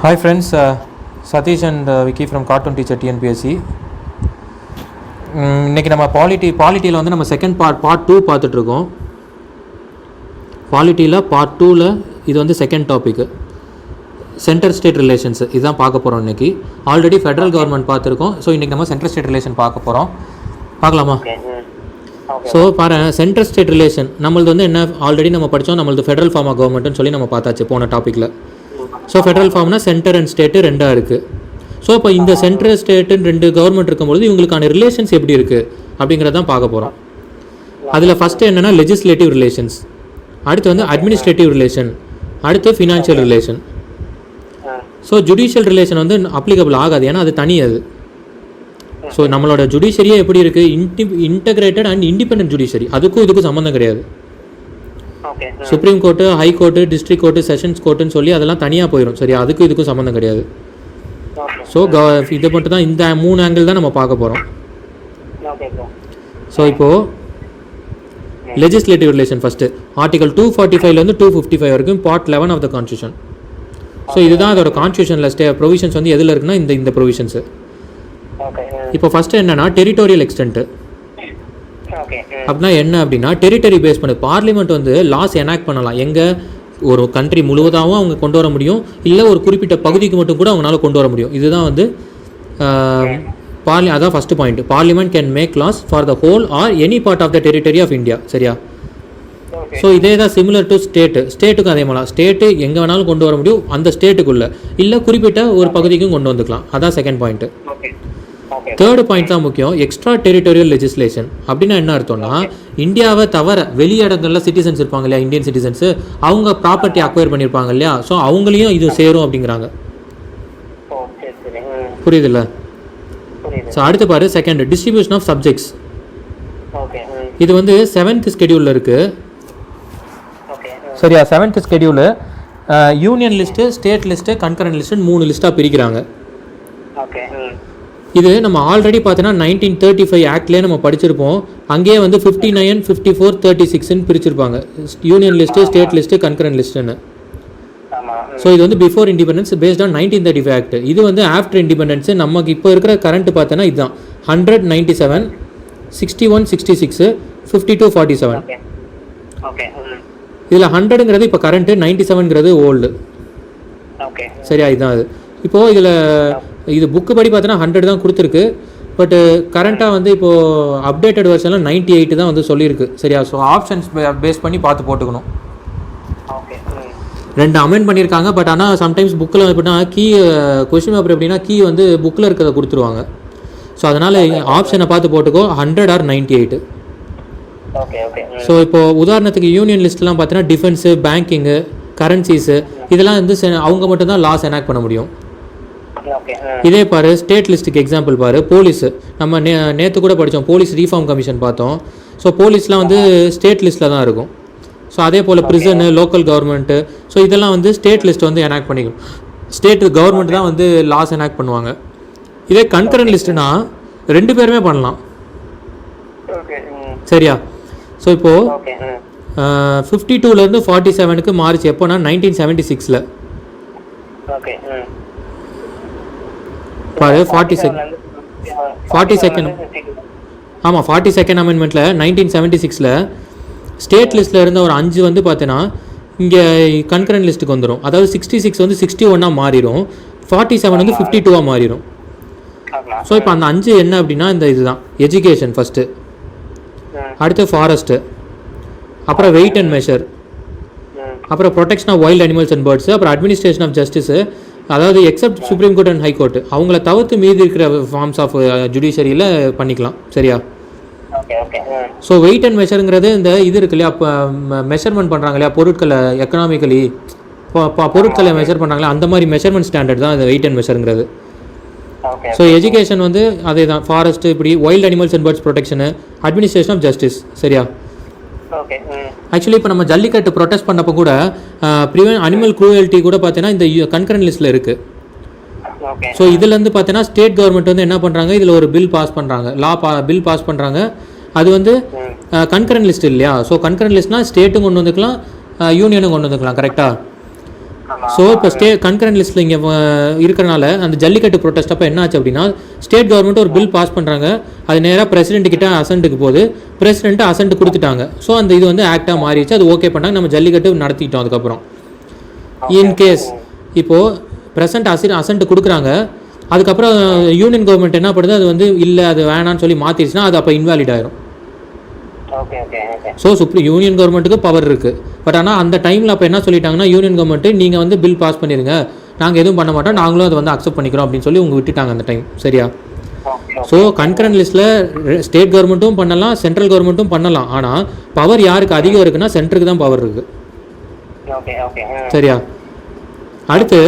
Hi friends, Satish and Vicky from Cartoon Teacher TNPSC. இன்றைக்கி நம்ம பாலிட்டியில் வந்து நம்ம செகண்ட் பார்ட் 2 பார்த்துட்ருக்கோம். பாலிட்டியில் பார்ட் 2ல் இது வந்து second topic, centre state relations. இதுதான் பார்க்க போகிறோம் இன்றைக்கி. ஆல்ரெடி ஃபெடரல் கவர்மெண்ட் பார்த்துருக்கோம். ஸோ இன்றைக்கி நம்ம சென்ட்ரல் ஸ்டேட் ரிலேஷன் பார்க்க போகிறோம். பார்க்கலாமா? ஸோ பாருங்கள், சென்ட்ரல் ஸ்டேட் ரிலேஷன் நம்மளது வந்து என்ன ஆல்ரெடி நம்ம படித்தோம். நம்மளது ஃபெடரல் ஃபார்ம் ஆஃப் கவர்மெண்ட்னு சொல்லி நம்ம பார்த்தாச்சு போன டாப்பிக்கில். ஸோ ஃபெடரல் ஃபார்ம்னா சென்டர் அண்ட் ஸ்டேட்டு ரெண்டாக இருக்குது. ஸோ இப்போ இந்த சென்ட்ரல் ஸ்டேட்டுன்னு ரெண்டு கவர்மெண்ட் இருக்கும்பொழுது இவங்களுக்கான ரிலேஷன்ஸ் எப்படி இருக்குது அப்படிங்கிறதான் பார்க்க போகிறோம். அதில் ஃபஸ்ட்டு என்னென்னா லெஜிஸ்லேட்டிவ் ரிலேஷன்ஸ், அடுத்து வந்து அட்மினிஸ்ட்ரேட்டிவ் ரிலேஷன், அடுத்து financial relation. So judicial relation வந்து அப்ளிகபிள் ஆகாது, ஏன்னா அது தனி அது. ஸோ நம்மளோட ஜுடிஷரியே எப்படி இருக்குது, இன்டகிரேட்டட் அண்ட் இண்டிபெண்டன்ட் ஜுடிஷரி. அதுக்கும் இதுக்கும் சம்மந்தம் கிடையாது. Supreme court, high court, district court, sessions கோர்ட்டுன்னு சொல்லி அதெல்லாம் தனியாக போயிடும். சரி, அதுக்கும் இதுக்கும் சம்மந்தம் கிடையாது. ஸோ இதை மட்டும் தான், இந்த 3 ஆங்கிள் தான் நம்ம பார்க்க போகிறோம். ஸோ இப்போது லெஜிஸ்லேட்டிவ் ரிலேஷன் ஃபஸ்ட்டு ஆர்டிகல் 245 255 வரைக்கும் part 11 of the constitution. So இதுதான் அதோட கான்ஸ்டியூஷனில் ப்ரொவிஷன்ஸ் வந்து எதில் இருக்குன்னா இந்த ப்ரொவிஷன்ஸு. இப்போ ஃபஸ்ட்டு என்னென்னா டெரிட்டோரியல் எக்ஸ்டென்ட்டு. அப்படின்னா என்ன அப்படின்னா, டெரிட்டரி பேஸ் பண்ணு பார்லிமெண்ட் வந்து லாஸ் எனாக்ட் பண்ணலாம். எங்கே ஒரு கண்ட்ரி முழுவதாகவும் அவங்க கொண்டு வர முடியும், இல்லை ஒரு குறிப்பிட்ட பகுதிக்கு மட்டும் கூட அவங்களால கொண்டு வர முடியும். இதுதான் வந்து அதான் first point. Parliament can make laws for the whole or any part of the territory of India. சரியா? ஸோ இதே தான் சிமிலர் டு ஸ்டேட்டுக்கும் அதே மாதிரி ஸ்டேட்டு எங்கே வேணாலும் கொண்டு வர முடியும், அந்த ஸ்டேட்டுக்குள்ளே இல்லை குறிப்பிட்ட ஒரு பகுதிக்கும் கொண்டு வந்துக்கலாம். அதான் செகண்ட் பாயிண்ட்டு. தேர்டு பாயிண்ட் தான் முக்கியம், எக்ஸ்ட்ரா டெரிட்டோரியல் லெஜிஸ்லேஷன். அப்படின்னா என்ன அர்த்தம்னா, இந்தியாவை தவிர வெளியிடங்களில் சிட்டிசன்ஸ் இருப்பாங்க இல்லையா, இந்தியன் சிட்டிசன்ஸு, அவங்க ப்ராப்பர்ட்டி அக்வயர் பண்ணியிருப்பாங்க இல்லையா, ஸோ அவங்களையும் இது சேரும் அப்படிங்கிறாங்க. புரியுதுல்ல? ஸோ அடுத்து பாரு, செகண்ட் டிஸ்ட்ரிபியூஷன் ஆஃப் சப்ஜெக்ட்ஸ். இது வந்து 7th ஸ்கெடியூலில் இருக்குது. சரியா? 7th schedule union list, state list, concurrent list 3 லிஸ்ட்டாக பிரிக்கிறாங்க. இது நம்ம ஆல்ரெடி பார்த்தோன்னா 1935 ஆக்ட்லேயே நம்ம படிச்சிருப்போம். அங்கேயே வந்து 59, 54, 36ன்னு பிரிச்சிருப்பாங்க, union list, state list, concurrent லிஸ்ட்டுன்னு. ஸோ இது வந்து before independence based on 1935 act. இது வந்து ஆஃப்டர் இண்டிபெண்டன்ஸு நமக்கு இப்போ இருக்கிற கரண்ட் பார்த்தோன்னா இதுதான் 100, 97, 61, 66, 52, 47. இதில் 100ங்கிறது இப்போ கரண்ட்டு, 97ங்கிறது ஓல்டு. சரியா? இதுதான் அது. இப்போது இதில் இது புக்கு படி பார்த்தோன்னா 100 தான் கொடுத்துருக்கு. பட்டு கரண்ட்டாக வந்து இப்போது அப்டேட்டட் வெர்ஷனில் 98 தான் வந்து சொல்லியிருக்கு. சரியா? ஸோ ஆப்ஷன்ஸ் பேஸ் பண்ணி பார்த்து போட்டுக்கணும். 2 அமெண்ட் பண்ணியிருக்காங்க. பட் ஆனால் சம்டைம்ஸ் புக்கில் எப்படின்னா கொஸ்டின் பேப்பர் எப்படின்னா கீ வந்து புக்கில் இருக்கிறத கொடுத்துருவாங்க. ஸோ அதனால் ஆப்ஷனை பார்த்து போட்டுக்கோ, 100 or 98. ஸோ இப்போது உதாரணத்துக்கு யூனியன் லிஸ்ட்லாம் பார்த்தீங்கன்னா டிஃபென்ஸு, பேங்கிங்கு, கரன்சிஸு, இதெல்லாம் வந்து அவங்க மட்டும்தான் லாஸ் எனாக்ட் பண்ண முடியும். இதே பாரு, ஸ்டேட் லிஸ்ட்டுக்கு எக்ஸாம்பிள் பாரு, போலீஸு. நம்ம நேற்று கூட படித்தோம், போலீஸ் ரீஃபார்ம் கமிஷன் பார்த்தோம். ஸோ போலீஸ்லாம் வந்து ஸ்டேட் லிஸ்ட்டில் தான் இருக்கும். ஸோ அதே போல் ப்ரிசனு, லோக்கல் கவர்மெண்ட்டு, ஸோ இதெல்லாம் வந்து ஸ்டேட் லிஸ்ட் வந்து எனாக்ட் பண்ணிக்கணும். ஸ்டேட் கவர்மெண்ட் தான் வந்து லாஸ் எனாக்ட் பண்ணுவாங்க. இதே கன்கரண்ட் லிஸ்ட்டுனா 2 பேருமே பண்ணலாம். சரியா? ஸோ இப்போது 52 47க்கு மாறிச்சு. எப்போனா 1976ல் பாரு. 42nd ஆமாம், 42nd அமெண்ட்மெண்ட்டில் 1976ல் ஸ்டேட் லிஸ்ட்டில் இருந்த ஒரு 5 வந்து பார்த்தீங்கன்னா இங்கே கன்கரண்ட் லிஸ்ட்டுக்கு வந்துடும். அதாவது 66 வந்து 61 மாறிடும், 47 வந்து 52 மாறிடும். ஸோ இப்போ அந்த 5 என்ன அப்படின்னா இந்த இதுதான் எஜுகேஷன் ஃபஸ்ட்டு, அடுத்து ஃபாரஸ்ட்டு, அப்புறம் வெயிட் அண்ட் மெஷர், அப்புறம் protection of wild animals and birds, அப்புறம் அட்மினிஸ்ட்ரேஷன் ஆஃப் ஜஸ்டிஸு. அதாவது except supreme court and high court, அவங்கள தவிர்த்து மீதி இருக்கிற ஃபார்ம்ஸ் ஆஃப் ஜுடிஷரியில் பண்ணிக்கலாம். சரியா? ஸோ வெயிட் அண்ட் மெஷருங்கிறது இந்த இது இருக்கு இல்லையா, அப்போ மெஷர்மெண்ட் பண்ணுறாங்க இல்லையா பொருட்களை, எக்கனாமிக்கலி பொருட்களை மெஷர் பண்ணுறாங்களே, அந்த மாதிரி மெஷர்மெண்ட் ஸ்டாண்டர்ட் தான் இந்த வெயிட் அண்ட் மெஷருங்கிறது. ஸோ எஜுகேஷன் வந்து அதே தான், ஃபாரஸ்ட்டு, இப்படி wild animals and birds protection, administration of justice. சரியா? ஆக்சுவலி இப்போ நம்ம ஜல்லிக்கட்டு ப்ரொடெஸ்ட் பண்ணப்போ கூட அனிமல் க்ரூயல்ட்டி கூட பார்த்தீங்கன்னா இந்த கன்கரண்ட் லிஸ்ட்டில் இருக்குது. ஸோ இதுலேருந்து பார்த்தீங்கன்னா ஸ்டேட் கவர்மெண்ட் வந்து என்ன பண்ணுறாங்க, இதில் ஒரு பில் பாஸ் பண்ணுறாங்க, பில் பாஸ் பண்ணுறாங்க. அது வந்து கன்கரண்ட் லிஸ்ட் இல்லையா? ஸோ கன்கரண்ட் லிஸ்ட்னால் ஸ்டேட்டும் கொண்டு வந்துக்கலாம், யூனியனும் கொண்டு வந்துக்கலாம். கரெக்டாக? ஸோ இப்போ கன்கரண்ட் லிஸ்ட்டில் இங்கே இருக்கிறனால அந்த ஜல்லிக்கட்டு ப்ரொட்டஸ்ட் அப்போ என்ன ஆச்சு அப்படின்னா ஸ்டேட் கவர்மெண்ட் ஒரு பில் பாஸ் பண்ணுறாங்க, அது நேராக பிரசிடென்ட் கிட்ட அசென்ட்டுக்கு போகுது, பிரசிடென்ட் அசென்ட் கொடுத்துட்டாங்க. ஸோ அந்த இது வந்து ஆக்டாக மாறிடுச்சு, அது ஓகே பண்ணாங்க, நம்ம ஜல்லிக்கட்டு நடத்திட்டோம். அதுக்கப்புறம் இன்கேஸ் இப்போது ப்ரெசென்ட் அசென்ட் கொடுக்குறாங்க, அதுக்கப்புறம் யூனியன் கவர்மெண்ட் என்ன பண்ணுது, அது வந்து இல்லை அது வேணான்னு சொல்லி மாற்றிடுச்சுன்னா அது அப்போ இன்வாலிட் ஆயிரும். ஸோ யூனியன் கவர்மெண்ட்டுக்கு பவர் இருக்குது. பட் ஆனால் அந்த டைமில் அப்போ என்ன சொல்லிட்டாங்கன்னா யூனியன் கவர்மெண்ட்டு நீங்கள் வந்து பில் பாஸ் பண்ணிடுங்க, நாங்கள் எதுவும் பண்ண மாட்டோம், நாங்களும் அதை வந்து அக்செப்ட் பண்ணிக்கிறோம் அப்படின்னு சொல்லி உங்க விட்டுட்டாங்க அந்த டைம். சரியா? ஸோ கன்கரண்ட் லிஸ்ட்டில் ஸ்டேட் கவர்மெண்ட்டும் பண்ணலாம், சென்ட்ரல் கவர்மெண்ட்டும் பண்ணலாம். ஆனால் பவர் யாருக்கு அதிகம் இருக்குன்னா சென்டருக்கு தான் பவர் இருக்குது. சரியா? அடுத்து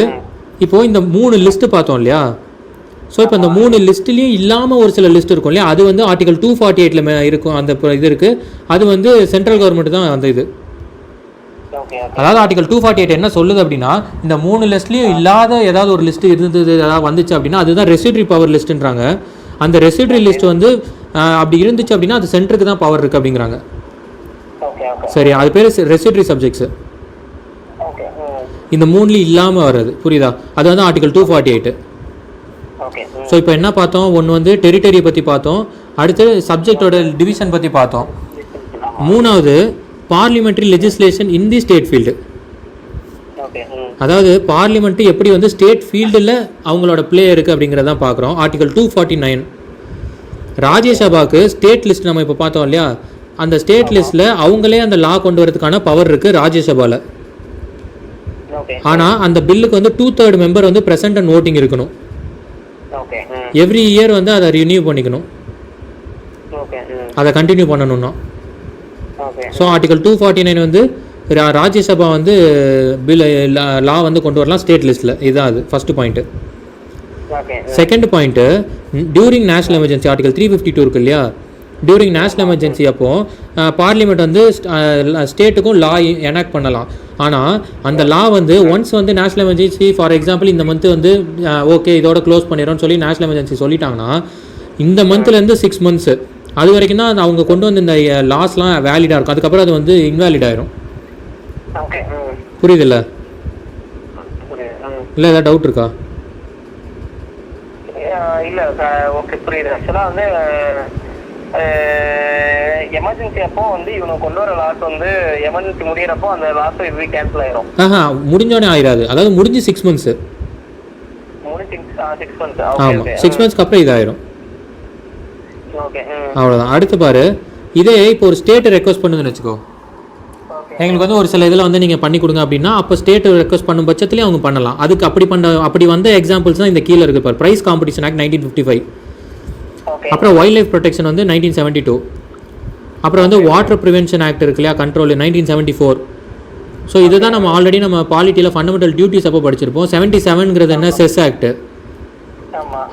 இப்போது இந்த 3 லிஸ்ட்டு பார்த்தோம் இல்லையா? ஸோ இப்போ இந்த 3 லிஸ்ட்லேயும் இல்லாமல் ஒரு சில லிஸ்ட் இருக்கும் இல்லையா, அது வந்து ஆர்டிகல் 248 இருக்கும். அந்த இது இருக்குது, அது வந்து சென்ட்ரல் கவர்மெண்ட் தான் அந்த இது. அதாவது ஆர்டிகல் 248 என்ன சொல்லுது அப்படின்னா, இந்த 3 லிஸ்ட்லேயும் இல்லாத ஏதாவது ஒரு லிஸ்ட் இருந்தது ஏதாவது வந்துச்சு அப்படின்னா அதுதான் ரெசிட்ரி பவர் லிஸ்ட்டுன்றாங்க. அந்த ரெசிட்ரி லிஸ்ட் வந்து அப்படி இருந்துச்சு அப்படின்னா அது சென்டருக்கு தான் பவர் இருக்குது அப்படிங்கிறாங்க. சரி, அது பேர் ரெசிட்ரி சப்ஜெக்ட்ஸு. இந்த 3லேயும் இல்லாமல் வர்றது, புரியுதா? அது வந்து ஆர்டிகல் 248. ஸோ இப்போ என்ன பார்த்தோம், ஒன்று வந்து டெரிட்டரியை பற்றி பார்த்தோம், அடுத்து சப்ஜெக்டோட டிவிஷன் பற்றி பார்த்தோம், மூணாவது parliamentary legislation in the state field. அதாவது பார்லிமெண்ட்டு எப்படி வந்து ஸ்டேட் ஃபீல்டில் அவங்களோட பிளே இருக்குது அப்படிங்கிறதான் பார்க்குறோம். ஆர்டிகல் 249 ராஜ்யசபாவுக்கு ஸ்டேட் லிஸ்ட் நம்ம இப்போ பார்த்தோம் இல்லையா, அந்த ஸ்டேட் லிஸ்ட்டில் அவங்களே அந்த லா கொண்டு வரதுக்கான பவர் இருக்குது ராஜ்யசபாவில். ஆனால் அந்த பில்லுக்கு வந்து 2/3 மெம்பர் வந்து ப்ரெசென்ட் அண்ட் ஓட்டிங் இருக்கணும். எவ்ரி இயர் வந்து அதை ரினியூ பண்ணிக்கணும், அதை கண்டினியூ பண்ணணும்னா. ஸோ ஆர்டிகல் 249 வந்து ராஜ்யசபா வந்து பில் லா வந்து கொண்டு வரலாம் ஸ்டேட் லிஸ்ட்டில். இதுதான் அது first point. Second point, during national emergency article 352 இருக்கு இல்லையா, டியூரிங் நேஷனல் எமர்ஜென்சி அப்போது பார்லிமெண்ட் வந்து ஸ்டேட்டுக்கும் லா எனாக்ட் பண்ணலாம். ஆனால் அந்த லா வந்து ஒன்ஸ் வந்து நேஷனல் எமர்ஜென்சி ஃபார் எக்ஸாம்பிள் இந்த மந்த்து வந்து ஓகே இதோட க்ளோஸ் பண்ணிடுறோம்னு சொல்லி நேஷனல் எமர்ஜென்சி சொல்லிட்டாங்கன்னா இந்த மந்த்லேருந்து 6 months அது வரைக்கும் தான் அவங்க கொண்டு வந்து இந்த லாஸ்லாம் வேலிடாக இருக்கும், அதுக்கப்புறம் அது வந்து இன்வேலிட் ஆயிரும். புரியுதுல்ல? இல்லை ஏதாவது டவுட் இருக்கா? இல்லை ஓகே புரியுது. ஆக்சுவலாக வந்து எமர்ஜென்சி அப்போ வந்து இவங்க கொண்டு வர லாஸ் வந்து எமர்ஜென்சி முடியறப்போ அந்த லாஸ் இது கேன்சல் ஆயிரும். முடிஞ்சோடனே ஆயிராது, அதாவது முடிஞ்சு 6 months. முடிஞ்சு 6 months. ஆமாம், 6 monthsக்கு அப்புறம் இதாயிரும். ஓகே, அவ்வளோதான். அடுத்து பாரு, இதே இப்போ ஒரு ஸ்டேட்டை ரெக்வஸ்ட் பண்ணுதுன்னு வச்சுக்கோ, எங்களுக்கு வந்து ஒரு சில இதில் வந்து நீங்கள் பண்ணி கொடுங்க அப்படின்னா அப்போ ஸ்டேட்டை ரெக்வஸ்ட் பண்ணும் பட்சத்துலேயும் அவங்க பண்ணலாம். அதுக்கு அப்படி வந்த எக்ஸாம்பிள்ஸ் தான் இந்த கீழே இருக்குது பாரு. ப்ரைஸ் காம்படிஷன் ஆக்ட் 1955, அப்புறம் வைல்ட் லைஃப் ப்ரொடெக்ஷன் வந்து 1972, அப்புறம் வந்து வாட்டர் ப்ரிவென்ஷன் ஆக்ட் இருக்கு இல்லையா, கண்ட்ரோல் 1974. ஸோ இதுதான் நம்ம ஆல்ரெடி நம்ம பாலிட்டியில் ஃபண்டமெண்டல் டியூட்டிஸ் அப்போ படிச்சிருப்போம். 77ங்கிறது என்ன, செஸ் ஆக்ட்.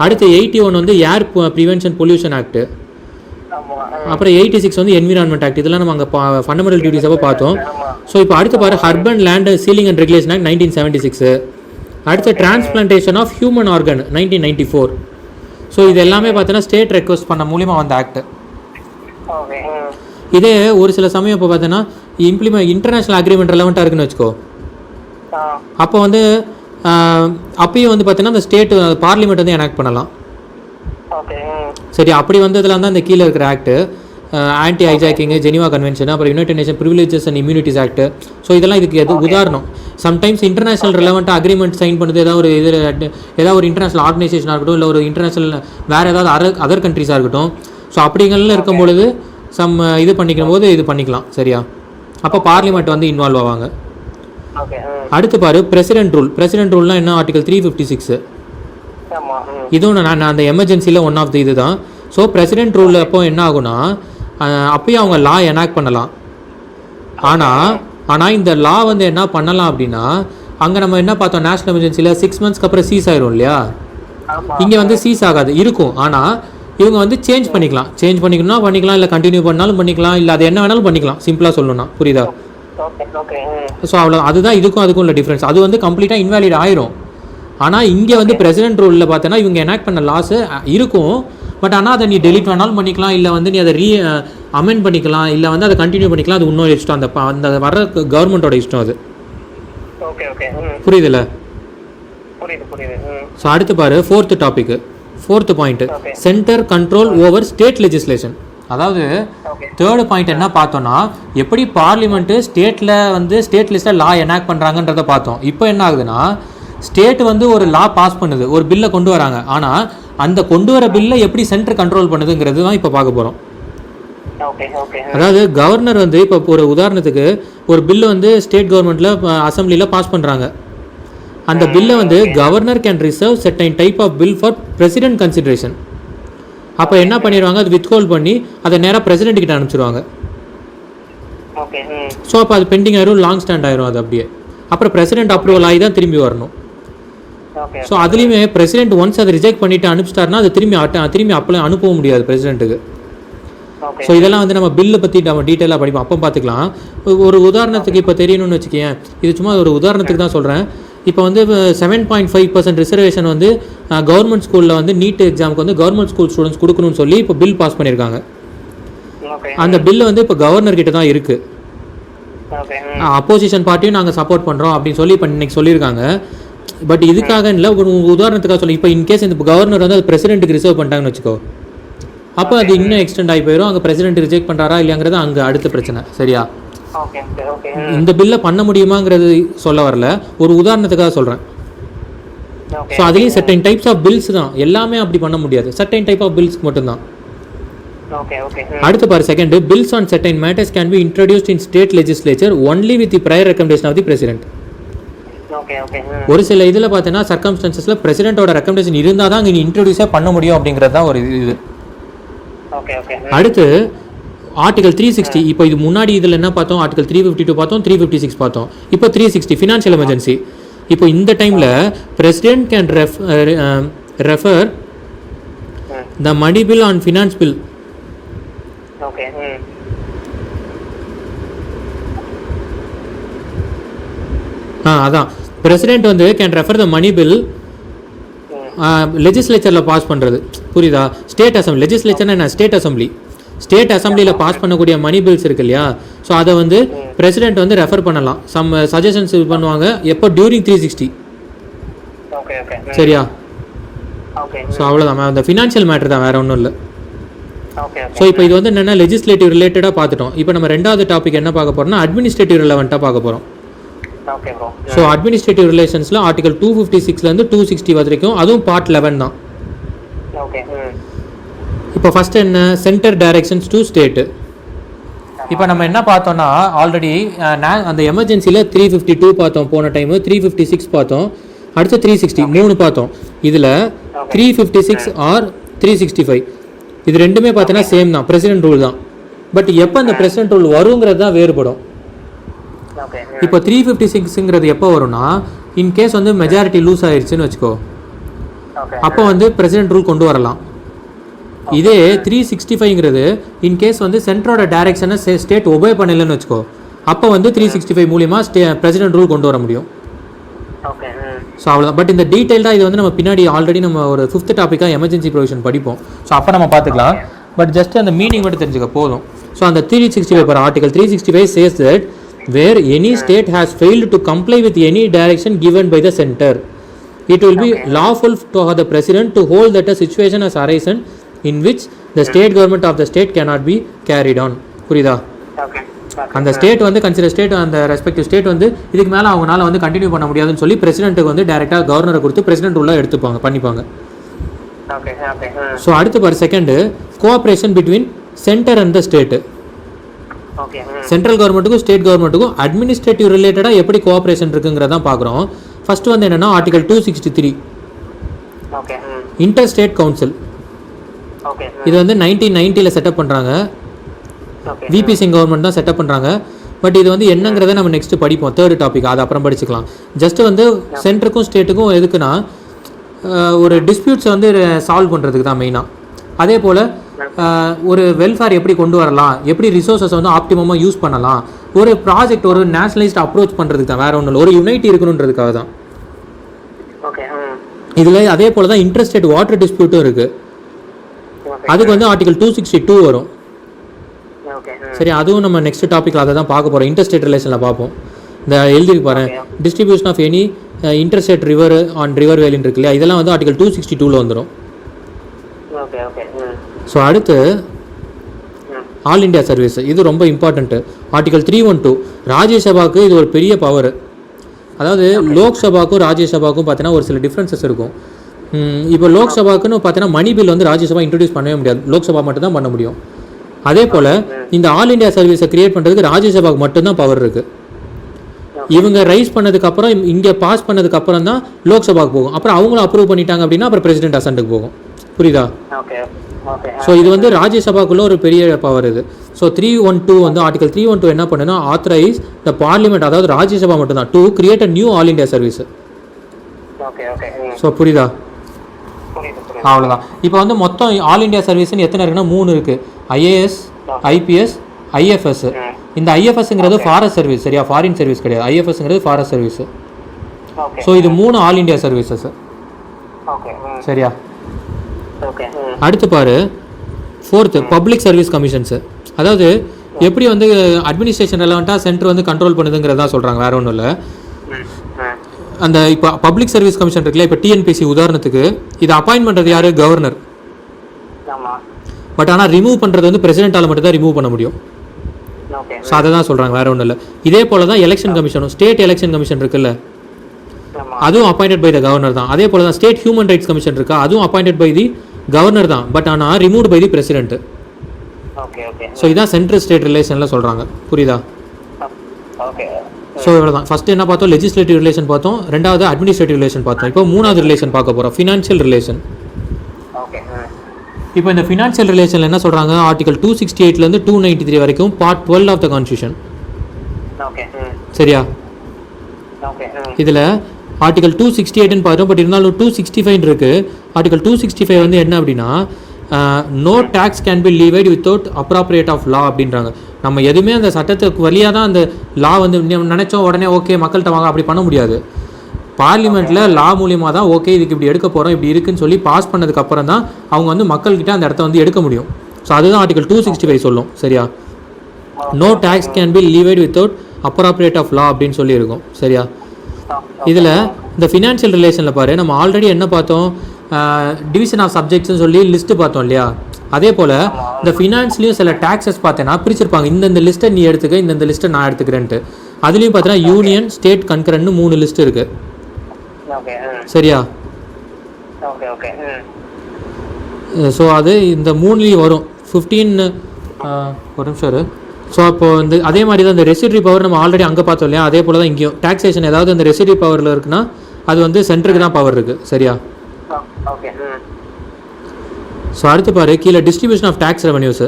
அடுத்து 81 வந்து ஏர் ப்ரிவென்ஷன் பொல்யூஷன் ஆக்ட். அப்புறம் 86 வந்து என்விரான்மெண்ட் ஆக்ட். இதெல்லாம் நம்ம அங்கே ஃபண்டமெண்டல் டியூட்டிஸ் அப்போ பார்த்தோம். ஸோ இப்போ அடுத்து பாரு, urban land ceiling and regulation act 1976. அடுத்து transplantation of human organ 1994. So இது எல்லாமே பார்த்தீங்கன்னா ஸ்டேட் ரெக்வஸ்ட் பண்ண மூலியமாக வந்த ஆக்ட். இதே ஒரு சில சமயம் இப்போ பார்த்தீங்கன்னா இன்டர்நேஷ்னல் அக்ரிமெண்ட் ரெலவெண்ட்டாக இருக்குன்னு வச்சுக்கோ, அப்போ வந்து அப்பயும் வந்து பார்த்தீங்கன்னா அந்த ஸ்டேட் பார்லிமெண்ட் வந்து எனாக்ட் பண்ணலாம். சரி, அப்படி வந்ததுல தான் இந்த கீழே இருக்கிற act, anti hijacking, Geneva convention, அப்புறம் united nation privileges and immunities act. So இதெல்லாம் இதுக்கு உதாரணம். சம்டைம்ஸ் இன்டர்நேஷனல் ரெலவெண்ட்டாக அக்ரிமெண்ட் சைன் பண்ணுறது ஏதாவது ஒரு இன்டர்நேஷனல் ஆர்கனைசேஷனாக இருக்கட்டும், இல்லை ஒரு இன்டர்நேஷனல் வேறு ஏதாவது அதர் கண்ட்ரிஸாக இருக்கட்டும். ஸோ அப்படிங்கலாம் இருக்கும் பொழுது இது பண்ணிக்கும் போது இது பண்ணிக்கலாம். சரியா? அப்போ பார்லிமெண்ட் வந்து இன்வால்வ் ஆவாங்க. அடுத்து பாரு, பிரசிடென்ட் ரூல். பிரசிடென்ட் ரூல்னால் என்ன, ஆர்டிகல் 356. இதுவும் நான் அந்த எமர்ஜென்சியில் ஒன் ஆஃப் தி இது தான். ஸோ பிரசிடென்ட் ரூலில் அப்போ என்ன ஆகுனா அப்பயும் அவங்க லா எனாக்ட் பண்ணலாம். ஆனால் இந்த லா வந்து என்ன பண்ணலாம் அப்படின்னா, அங்கே நம்ம என்ன பார்த்தோம், நேஷனல் எமர்ஜென்சியில் 6 monthsக்கு அப்புறம் சீஸ் ஆயிரும் இல்லையா, இங்கே வந்து சீஸ் ஆகாது, இருக்கும். ஆனால் இவங்க வந்து சேஞ்ச் பண்ணிக்கணும்னா பண்ணிக்கலாம், இல்லை கண்டினியூ பண்ணாலும் பண்ணிக்கலாம், இல்லை அது என்ன வேணாலும் பண்ணிக்கலாம், சிம்பிளாக சொல்லணும்னா. புரியுதா? ஸோ அவ்வளோ, அதுதான் இதுக்கும் உள்ள டிஃப்ரென்ஸ். அது வந்து கம்ப்ளீட்டாக இன்வாலிட் ஆயிரும். ஆனால் இங்கே வந்து பிரசிடென்ட் ரூலில் பார்த்தோன்னா இவங்க எனாக்ட் பண்ண லாஸு இருக்கும், பட் ஆனால் அதை நீ டெலிட் வேணாலும் பண்ணிக்கலாம், இல்லை வந்து நீ அதை அமெண்ட் பண்ணிக்கலாம், இல்லை வந்து அதை கண்டினியூ பண்ணிக்கலாம். அது இன்னொரு இஷ்டம், அந்த வர கவர்மெண்ட்டோட இஷ்டம் அது. Okay okay. புரியுதுல்ல? புரியுது புரியுது. ஸோ அடுத்து பாரு, fourth topic, fourth point, centre control over state legislation. அதாவது தேர்டு பாயிண்ட் என்ன பார்த்தோம்னா, எப்படி பார்லிமெண்ட்டு ஸ்டேட்டில் வந்து ஸ்டேட் லிஸ்ட்டில் லா எனாக்ட் பண்ணுறாங்கன்றதை பார்த்தோம். இப்போ என்ன ஆகுதுன்னா, ஸ்டேட் வந்து ஒரு லா பாஸ் பண்ணுது, ஒரு பில்லை கொண்டு வராங்க. ஆனால் அந்த கொண்டு வர பில்லை எப்படி சென்டர் கண்ட்ரோல் பண்ணுதுங்கிறது தான் இப்போ பார்க்க போகிறோம். அதாவது கவர்னர் வந்து இப்போ ஒரு உதாரணத்துக்கு ஒரு பில்லு வந்து ஸ்டேட் கவர்மெண்ட்டில் அசம்பிளியில் பாஸ் பண்ணுறாங்க. அந்த பில்லை வந்து governor can reserve certain type of bill for president consideration. அப்போ என்ன பண்ணிடுவாங்க, அது வித்ஹோல்ட் பண்ணி அதை நேராக பிரசிடென்ட் கிட்ட அனுப்பிச்சிடுவாங்க. ஸோ அப்போ அது பெண்டிங் ஆயிரும், லாங் ஸ்டாண்ட் ஆயிரும். அது அப்படியே அப்புறம் பிரசிடென்ட் அப்ரூவல் ஆகி தான் திரும்பி வரணும். ஸோ அதுலேயுமே பிரசிடென்ட் ஒன்ஸ் அதை ரிஜெக்ட் பண்ணிட்டு அனுப்பிச்சிட்டாருன்னா அது திரும்பி அப்ளை அனுப்பவும் முடியாது பிரசிடென்ட்டுக்கு. ஸோ இதெல்லாம் வந்து நம்ம பில்லை பற்றி நம்ம டீட்டெயிலாக படிப்போம், அப்போ பார்த்துக்கலாம். ஒரு உதாரணத்துக்கு இப்போ தெரியணும்னு வச்சுக்கேன், இது சும்மா ஒரு உதாரணத்துக்கு தான் சொல்கிறேன். இப்போ வந்து 7.5% ரிசர்வேஷன் வந்து கவர்மெண்ட் ஸ்கூலில் வந்து நீட் எக்ஸாமுக்கு வந்து கவர்மெண்ட் ஸ்கூல் ஸ்டூடெண்ட்ஸ் கொடுக்கணும்னு சொல்லி இப்போ பில் பாஸ் பண்ணியிருக்காங்க. அந்த பில்லு வந்து இப்போ கவர்னர் கிட்ட தான் இருக்குது. அப்போசிஷன் பார்ட்டியும் நாங்கள் சப்போர்ட் பண்ணுறோம் அப்படின்னு சொல்லி இப்போ இன்னைக்கு சொல்லியிருக்காங்க. பட் இதுக்காக இல்லை, ஒரு உதாரணத்துக்காக சொல்லி இப்போ இன்கேஸ் இந்த கவர்னர் வந்து அது பிரசிடென்ட்டுக்கு ரிசர்வ் பண்ணிட்டாங்கன்னு வச்சுக்கோ, அப்போ அது இன்னும் எக்ஸ்டெண்ட் ஆகி போயிடும். அங்கே பிரசிடென்ட் ரிஜெக்ட் பண்ணுறாரா இல்லையாங்கிறது அங்கே அடுத்த பிரச்சனை. சரியா? இந்த பில்லை பண்ண முடியுமாங்கிறது சொல்ல வரல, ஒரு உதாரணத்துக்காக சொல்கிறேன். ஸோ அதுலேயும் சர்டைன் டைப்ஸ் ஆஃப் பில்ஸ் தான், எல்லாமே அப்படி பண்ண முடியாது, சர்டைன் டைப் ஆஃப் பில்ஸ்க்கு மட்டும்தான். அடுத்து பாரு, second, bills on certain matters can be introduced in state legislature only with the prior recommendation of the president. ஒரு சில இதில் பார்த்தீங்கன்னா சர்க்கம்ஸ்டன்சஸில் பிரசிடென்ட்டோட ரெக்கமெண்டேஷன் இருந்தால் தான் இங்கே இன்ட்ரோடியூஸே பண்ண முடியும் அப்படிங்கிறது தான் ஒரு இது. அடுத்து ஆர்டிகல் 360. இப்போ இது முன்னாடி இதில் என்ன பார்த்தோம், ஆர்டிகல் 352 பார்த்தோம், 356 பார்த்தோம். இப்போ 360 ஃபினான்ஷியல் எமர்ஜென்சி. இப்போ இந்த டைமில் president can refer the money bill on finance bill. அதான் பிரசிடென்ட் வந்து can refer the money bill லெஜிஸ்லேச்சரில் பாஸ் பண்ணுறது. புரியுதா? ஸ்டேட் அசம்பிளி, லெஜிஸ்லேச்சர்னா என்ன, ஸ்டேட் அசம்பிளி. ஸ்டேட் அசம்பிளியில் பாஸ் பண்ணக்கூடிய மணி பில்ஸ் இருக்கு இல்லையா, ஸோ அதை வந்து பிரசிடென்ட் வந்து ரெஃபர் பண்ணலாம், சம் சஜஷன்ஸ் இது பண்ணுவாங்க. எப்போ? டியூரிங் 360. சரியா? ஸோ அவ்வளோதான், அந்த ஃபினான்ஷியல் மேட்டர் தான், வேறு ஒன்றும் இல்லை. ஸோ இப்போ இது வந்து என்னென்னா லெஜிஸ்லேட்டிவ் ரிலேட்டடாக பார்த்துட்டோம். இப்போ நம்ம ரெண்டாவது டாபிக் என்ன பார்க்க போகிறோம்னா அட்மினிஸ்ட்ரேட்டிவ் ரிலவெண்ட்டாக பார்க்க போகிறோம். ஸோ அட்மினிஸ்ட்ரேட்டிவ் ரிலேஷன்ஸில் ஆர்டிகல் 256லேருந்து 260 வரைக்கும், அதுவும் பார்ட் 11 தான். இப்போ ஃபஸ்ட்டு என்ன, சென்டர் டைரக்ஷன்ஸ் டு ஸ்டேட்டு. இப்போ நம்ம என்ன பார்த்தோம்னா ஆல்ரெடி அந்த எமர்ஜென்சியில் 352 பார்த்தோம் போன டைமு, 356 பார்த்தோம், அடுத்து 360 3 பார்த்தோம். இதில் 356 ஆர் 365 இது ரெண்டுமே பார்த்தீங்கன்னா சேம் தான், பிரசிடென்ட் ரூல் தான். பட் எப்போ அந்த பிரசிடென்ட் ரூல் வருங்கிறது தான் வேறுபடும். இப்போ 356ங்கிறது எப்போ வரும்னா, இன்கேஸ் வந்து மெஜாரிட்டி லூஸ் ஆயிடுச்சுன்னு வச்சுக்கோ, அப்போ வந்து பிரசிடென்ட் ரூல் கொண்டு வரலாம். இதே 365ங்கிறது இன்கேஸ் வந்து சென்டரோட டைரக்ஷனை ஸ்டேட் ஒபே பண்ணலன்னு வச்சுக்கோ, அப்போ வந்து 365 மூலிமா பிரசிடென்ட் ரூல் கொண்டு வர முடியும். ஸோ அவ்வளோதான். பட் இந்த டீட்டெயில்டாக இது வந்து நம்ம பின்னாடி ஆல்ரெடி நம்ம ஒரு 5th டாப்பிக்காக எமர்ஜென்சி ப்ரொவிஷன் படிப்போம். ஸோ அப்போ நம்ம பார்த்துக்கலாம். பட் ஜஸ்ட் அந்த மீனிங் மட்டும் தெரிஞ்சுக்க போதும். ஸோ அந்த 365 article 365 says that where any state has failed to comply with any direction given by the center, it will be lawful for the president to hold that a situation has arisen in which the state government of the state cannot be carried on. புரியுதா? அந்த state வந்து consider state, அந்த respective state வந்து இதுக்கு மேலே அவங்களால வந்து continue பண்ண முடியாதுன்னு சொல்லி பிரசிடென்ட்டுக்கு வந்து டைரெக்டாக கவர்னரை கொடுத்து பிரசிடென்ட் உள்ள எடுத்துப்பாங்க, பண்ணிப்பாங்க. ஸோ அடுத்து பாரு, second, cooperation between centre and the state. Central கவர்மெண்ட்டுக்கும் ஸ்டேட் கவர்மெண்ட்டுக்கும் அட்மினிஸ்ட்ரேட்டிவ் ரிலேட்டடாக எப்படி கோஆப்ரேஷன் இருக்குங்கிறதான் பார்க்குறோம். ஃபர்ஸ்ட் வந்து என்னென்னா ஆர்டிகல் 263 இன்டர் ஸ்டேட் கவுன்சில். இது வந்து 1990 செட்டப் பண்ணுறாங்க, விபி சிங் கவர்மெண்ட் தான் செட்டப் பண்ணுறாங்க. பட் இது வந்து என்னங்கிறத நம்ம நெக்ஸ்ட் படிப்போம், தேர்ட் டாபிக், அதை அப்புறம் படிச்சுக்கலாம். ஜஸ்ட் வந்து சென்டருக்கும் ஸ்டேட்டுக்கும் எதுக்குன்னா ஒரு டிஸ்பியூட்ஸை வந்து சால்வ் பண்ணுறதுக்கு தான் மெயினாக. அதே போல் ஒரு வெல்ஃபேர் எப்படி கொண்டு வரலாம், எப்படி ரிசோர்ஸஸ் வந்து ஆப்டிமமாக யூஸ் பண்ணலாம், ஒரு ப்ராஜெக்ட் ஒரு நேஷனலைஸ்ட் அப்ரோச் பண்ணுறதுக்கு தான், வேறு ஒன்றும் இல்லை, ஒரு யுனைட்டி இருக்கணுன்றதுக்காக தான். இதில் அதே போல் தான் இன்டர்ஸ்டேட் வாட்டர் டிஸ்பியூட்டும் இருக்குது. அதுக்கு வந்து ஆர்டிகல் 262 வரும். சரி, அதுவும் நம்ம நெக்ஸ்ட் டாப்பிக்கில் அதை தான் பார்க்க போகிறோம், இன்டர்ஸ்டேட் ரிலேஷனில் பார்ப்போம். இந்த எழுதிருக்கு பாரு, distribution of any interstate river on river வேலின்னு இருக்கு இல்லையா, இதெல்லாம் வந்து ஆர்டிகல் 262 வந்துடும். Okay okay. ஸோ அடுத்து ஆல் இண்டியா சர்வீஸ், இது ரொம்ப இம்பார்ட்டண்ட்டு. ஆர்டிகல் 312 ராஜ்யசபாவுக்கு இது ஒரு பெரிய பவர். அதாவது லோக்சபாவுக்கும் ராஜ்யசபாவுக்கும் பார்த்தீங்கன்னா ஒரு சில டிஃப்ரென்சஸ் இருக்கும். இப்போ லோக்சபாவுக்குன்னு பார்த்தீங்கன்னா மணி பில் வந்து ராஜ்யசபா இன்ட்ரடியூஸ் பண்ணவே முடியாது, லோக்சபா மட்டும் தான் பண்ண முடியும். அதே போல் இந்த ஆல் இண்டியா சர்வீஸை கிரியேட் பண்ணுறதுக்கு ராஜ்யசபாவுக்கு மட்டும்தான் பவர் இருக்குது. இவங்க ரைஸ் பண்ணதுக்கப்புறம் இங்கே பாஸ் பண்ணதுக்கப்புறம் தான் லோக்சபாவுக்கு போகும். அப்புறம் அவங்களும் அப்ரூவ் பண்ணிட்டாங்க அப்படின்னா அப்புறம் பிரசிடென்ட் அசன்ட்டுக்கு போகும். புரியுதா? ஸோ இது வந்து ராஜ்யசபாக்குள்ள ஒரு பெரிய பவர் இது. ஸோ 312 வந்து ஆர்டிகல் 312 என்ன பண்ணுன்னா ஆத்தரைஸ் த பார்லிமெண்ட், அதாவது ராஜ்யசபா மட்டும்தான், to create a new all India service. So புரியுதா? அவ்வளோதான். இப்போ வந்து மொத்தம் ஆல் இண்டியா சர்வீஸ்னு எத்தனை இருக்குன்னா 3 இருக்குது. IAS, IPS, IFS. இந்த ஐஎஃப்எஸ்ங்கிறது ஃபாரஸ்ட் சர்வீஸ், சரியா? ஃபாரின் சர்வீஸ் கிடையாது. ஐஎஃப்எஸ்ங்கிறது ஃபாரஸ்ட் சர்வீஸ். ஸோ இது 3 ஆல் இண்டியா சர்வீசஸ், சரியா? அடுத்து பாரு 4th பப்ளிக் சர்வீஸ் கமிஷன்ஸு. அதாவது எப்படி வந்து அட்மினிஸ்ட்ரேஷன் ரெலவெண்ட்டாக சென்டர் வந்து கண்ட்ரோல் பண்ணுதுங்கிறதா சொல்கிறாங்க, வேறு ஒன்றும் இல்லை. அந்த இப்போ பப்ளிக் சர்வீஸ் கமிஷன் இருக்குல்ல, இப்போ டிஎன்பிசி உதாரணத்துக்கு இது அப்பாயின்ட் பண்ணுறது யார்? கவர்னர். பட் ஆனால் ரிமூவ் பண்ணுறது வந்து பிரசிடென்ட்டால் மட்டும் தான் ரிமூவ் பண்ண முடியும். ஸோ அதை தான் சொல்கிறாங்க, வேறு ஒன்றும் இல்லை. இதே போல் தான் எலெக்ஷன் கமிஷனும், ஸ்டேட் எலெக்ஷன் கமிஷன் இருக்குல்ல, அதுவும் அப்பாயிண்டட் பை த கவர்னர் தான். அதே போல் தான் ஸ்டேட் ஹியூமன் ரைட்ஸ் கமிஷன் இருக்கா, அதுவும் அப்பாயிண்டட் பை தி கவர்னர் தான். பட் ஆனால் removed by the president. So இதான் சென்ட்ரல் ஸ்டேட் ரிலேஷனில் சொல்கிறாங்க. புரியுதா? ஸோ இவ்வளோ தான். ஃபஸ்ட்டு என்ன பார்த்தோம்? லெஜிஸ்லேட்டிவ் ரிலேஷன் பார்த்தோம். ரெண்டாவது அட்மினிஸ்ட்ரேட்டிவ் ரிலேஷன் பார்த்தோம். இப்போ 3வது ரிலேஷன் பார்க்க போகிறோம், ஃபினான்ஷியல் ரிலேஷன். இப்போ இந்த ஃபினான்ஷியல் ரிலேஷனில் என்ன சொல்கிறாங்க? ஆர்டிகல் 268 293 வரைக்கும் பார்ட் 12 ஆஃப் த கான்ஸ்டியூஷன், சரியா? இதில் ஆர்டிகல் 268 பார்த்தோம். பட் இருந்தாலும் 265 இருக்குது. ஆர்டிகல் 265 வந்து என்ன அப்படின்னா, no tax can be levied without appropriate of law அப்படின்றாங்க. நம்ம எதுவுமே அந்த சட்டத்துக்கு வழியாக தான் அந்த லா வந்து நினச்சோம் உடனே ஓகே மக்கள்கிட்ட வாங்க அப்படி பண்ண முடியாது. பார்லிமெண்ட்டில் லா மூலியமாக தான் ஓகே இதுக்கு இப்படி எடுக்க போகிறோம், இப்படி இருக்குன்னு சொல்லி பாஸ் பண்ணதுக்கப்புறம் தான் அவங்க வந்து மக்கள்கிட்ட அந்த இடத்த வந்து எடுக்க முடியும். ஸோ அதுதான் ஆர்டிகல் 265 சொல்லும், சரியா? No tax can be levied without appropriate of law அப்படின்னு சொல்லி இருக்கும், சரியா? இதில் இந்த ஃபினான்ஷியல் ரிலேஷனில் பாரு, நம்ம ஆல்ரெடி என்ன பார்த்தோம்? டிவிஷன் ஆஃப் சப்ஜெக்ட்ஸ்னு சொல்லி லிஸ்ட்டு பார்த்தோம் இல்லையா? அதே போல் இந்த ஃபினான்ஸ்லேயும் சில டேக்ஸஸ் பார்த்தேன்னா பிரிச்சிருப்பாங்க. இந்த லிஸ்ட்டை நீ எடுத்துக்க, இந்த லிஸ்ட்டை நான் எடுத்துக்கிறேன்ட்டு. அதுலேயும் பார்த்தீங்கன்னா யூனியன், ஸ்டேட், கன்கரண்ட்னு 3 லிஸ்ட் இருக்குது, சரியா? ஸோ அது இந்த 3லேயும் வரும் 15 ஒரு நிமிஷம். ஸோ அப்போ இந்த அதே மாதிரி தான் இந்த ரெசிடரி பவர் நம்ம ஆல்ரெடி அங்கே பார்த்தோம் இல்லையா? அதே போல் தான் இங்கேயும் டாக்ஸேஷன் ஏதாவது அந்த ரெசிடரி பவரில் இருக்குன்னா அது வந்து சென்டருக்கு தான் பவர் இருக்குது, சரியா? ஸோ அடுத்து பாரு, கீழே டிஸ்ட்ரிபியூஷன் ஆஃப் டேக்ஸ் ரெவன்யூஸு.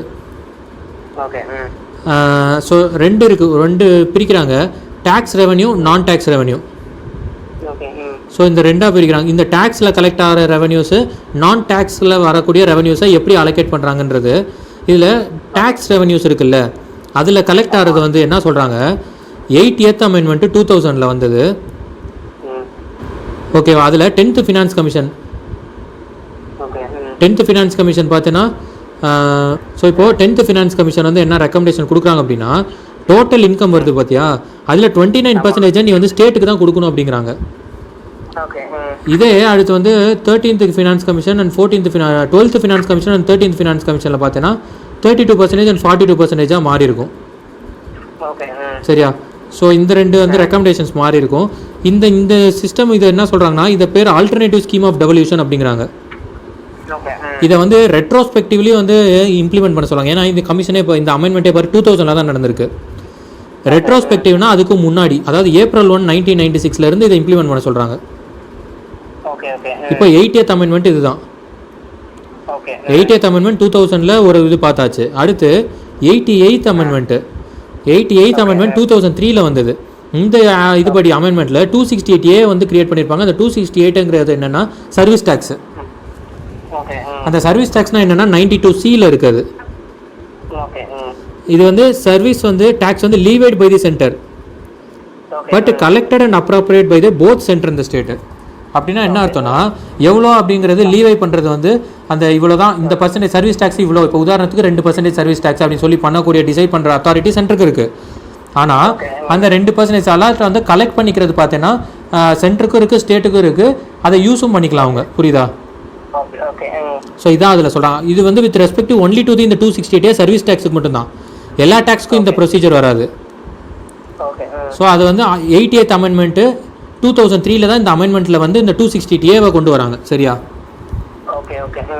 ஸோ 2 இருக்குது, 2 பிரிக்கிறாங்க, டேக்ஸ் ரெவன்யூ, நான் டேக்ஸ் ரெவன்யூ. ஸோ இந்த 2ஆக பிரிக்கிறாங்க. இந்த டேக்ஸில் கலெக்ட் ஆகிற ரெவன்யூஸு, நான் டேக்ஸில் வரக்கூடிய ரெவன்யூஸை எப்படி அலோகேட் பண்ணுறாங்கன்றது. இதில் டேக்ஸ் ரெவன்யூஸ் இருக்குல்ல, அதில் கலெக்ட் ஆகிறது வந்து என்ன சொல்கிறாங்க? 80th அமெண்ட்மெண்ட் 2000 வந்தது, ஓகேவா? அதில் 10th finance commission, 10th finance commission பார்த்தீங்கன்னா, ஸோ இப்போது 10th ஃபினான்ஸ் கமிஷன் வந்து என்ன ரெக்கமெண்டேஷன் கொடுக்குறாங்க அப்படின்னா, டோட்டல் இன்கம் வருது பார்த்தியா, அதில் 29% நீ வந்து ஸ்டேட்டுக்கு தான் கொடுக்கணும் அப்படிங்கிறாங்க. இதே அடுத்து வந்து 13th finance commission and 12th finance commission and 13th finance கமிஷனில் பார்த்தீங்கன்னா 32% அண்ட் 42% மாறி இருக்கும், சரியா? ஸோ இந்த 2 வந்து ரெக்கமெண்டேஷன்ஸ் மாறி இருக்கும். இந்த சிஸ்டம் இதை என்ன சொல்கிறாங்கன்னா, இதை பேர் ஆல்டர்னேட்டிவ் ஸ்கீம் ஆஃப் டெவல்யூஷன் அப்படிங்கிறாங்க. இதை வந்து ரெட்ரோஸ்பெக்டிவ்லி வந்து இம்ப்ளிமெண்ட் பண்ண சொல்லுவாங்க. ஏன்னா இந்த கமிஷனே இப்போ இந்த அமெண்ட்மெண்ட்டே பாரு 2000 தான் நடந்திருக்கு. ரெட்ரோஸ்பெக்டிவ்னா அதுக்கு முன்னாடி, அதாவது April 1, 1996 இதை இம்ப்ளிமெண்ட் பண்ண சொல்கிறாங்க. இப்போ 80th அமெண்ட்மெண்ட் இதுதான். 80th அமெண்ட்மெண்ட் 2000 ஒரு இது பார்த்தாச்சு. அடுத்து 88th அமெண்ட்மெண்ட் 2003 வந்தது. இந்த இதுபடி அமெண்ட்மெண்ட்டில் 268A வந்து கிரியேட் பண்ணியிருப்பாங்க. அந்த 268ங்கிறது என்னென்னா சர்வீஸ் டேக்ஸு. அந்த சர்வீஸ் டேக்ஸ்னால் என்னென்னா 92C இருக்குது. இது வந்து சர்வீஸ் வந்து டேக்ஸ் வந்து levied by the center but collected and appropriate by the both centre இந்த ஸ்டேட்டு. அப்படின்னா என்ன அர்த்தம்னா, எவ்வளோ அப்படிங்கிறது லீவை பண்ணுறது வந்து அந்த இவ்வளோ தான், இந்த பர்சன்டேஜ் சர்வீஸ் டேக்ஸ் இவ்வளோ. இப்போ உதாரணத்துக்கு 2% சர்வீஸ் டேக்ஸ் அப்படின்னு சொல்லி பண்ணக்கூடிய டிசைட் பண்ணுற அத்தாரிட்டி சென்டருக்கு இருக்குது. ஆனால் அந்த 2% அலாட் வந்து கலெக்ட் பண்ணிக்கிறது பார்த்தீங்கன்னா சென்டருக்கும் இருக்குது ஸ்டேட்டுக்கும் இருக்குது, அதை யூஸும் பண்ணிக்கலாம் அவங்க. புரியுதா? ஸோ இதான் அதில் சொல்கிறாங்க. இது வந்து வித் ரெஸ்பெக்ட் ஒன்லி டு இந்த 268 டே சர்வீஸ் டேக்ஸுக்கு மட்டும்தான், எல்லா டேக்ஸ்க்கும் இந்த ப்ரொசீஜர் வராது. ஸோ அது வந்து 88th அமெண்ட்மெண்ட்டு 2003 தான் இந்த அமெண்ட்மெண்ட்டில் வந்து இந்த 268A கொண்டு வராங்க. சரியா?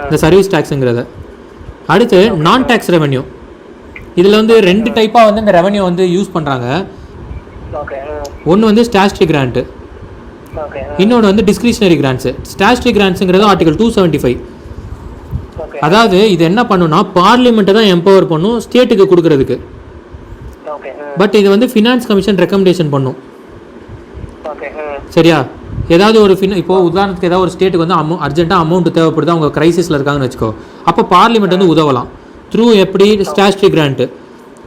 இந்த சர்வீஸ் டேக்ஸுங்கிறத. அடுத்து நான் டேக்ஸ் ரெவென்யூ. இதில் வந்து 2 டைப்பாக வந்து இந்த ரெவென்யூ வந்து யூஸ் பண்ணுறாங்க. ஒன்று வந்து ஸ்டாச்சுட்டரி கிராண்ட்டு, இன்னொன்று வந்து டிஸ்கிரிஷனரி கிராண்ட்ஸு. ஸ்டாச்சுட்டரி கிராண்ட்ஸுங்கிறது ஆர்டிகல் 275. அதாவது இது என்ன பண்ணுன்னா பார்லிமெண்ட்டை தான் எம்பவர் பண்ணும் ஸ்டேட்டுக்கு கொடுக்கறதுக்கு. பட் இது வந்து ஃபினான்ஸ் கமிஷன் ரெக்கமெண்டேஷன் பண்ணும். சரியா? ஏதாவது ஒரு இப்போது உதாரணத்துக்கு ஏதாவது ஒரு ஸ்டேட்டுக்கு வந்து அர்ஜென்ட்டாக அமௌண்ட் தேவைப்படுது, அவங்க கிரைசிஸில் இருக்காங்கன்னு வச்சுக்கோ, அப்போ பார்லிமெண்ட் வந்து உதவலாம் த்ரூ எப்படி statutory grant.